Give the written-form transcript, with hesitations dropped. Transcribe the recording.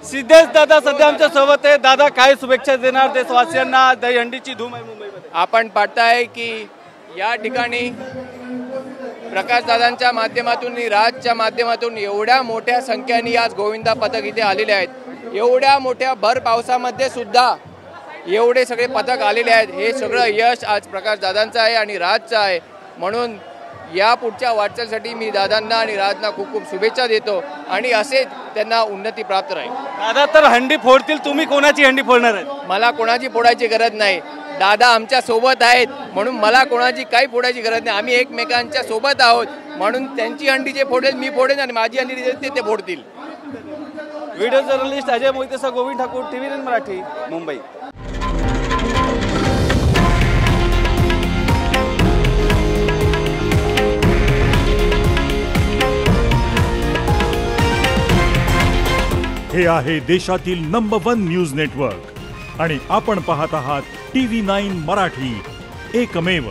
सिद्धेश दादा सध्या आमच्या सोबत आहे। दादा काय शुभेच्छा देणार देशवासियांना? दहीहंडीची धूम आहे मुंबईमध्ये। आपण पाहताय की या ठिकाणी प्रकाश दादांच्या माध्यमातून आणि राजच्या माध्यमातून एवढ्या मोठ्या संख्येने आज गोविंदा पथक इथे आलेले आहेत। एवढ्या मोठ्या भर पावसामध्ये सुद्धा एवढे सगळे पथक आलेले आहेत। हे सगळं यश आज प्रकाश दादांचं आहे आणि राजचं आहे। म्हणून या पुढच्या वाटचालीसाठी मी दादांना आणि राजना खूप खूप शुभेच्छा देतो आणि असेच त्यांना उन्नती प्राप्त राहील। दादा तर हंडी फोडतील, तुम्ही कोणाची हंडी फोडणार आहे? मला कोणाची फोडायची गरज नाही, दादा आमच्या सोबत आहेत म्हणून मला कोणाची काही फोडायची गरज नाही। आम्ही एकमेकांच्या सोबत आहोत म्हणून त्यांची हंडी जे फोडेल मी फोडेन आणि माझी हंडी ते फोडतील। व्हिडिओ जर्नलिस्ट अजय मोहितेसह गोविंद ठाकूर, TV9 मराठी, मुंबई। हे आहे देशातील नंबर 1 न्यूज नेटवर्क आणि आपण पाहत आहात TV9 मराठी, एकमेव।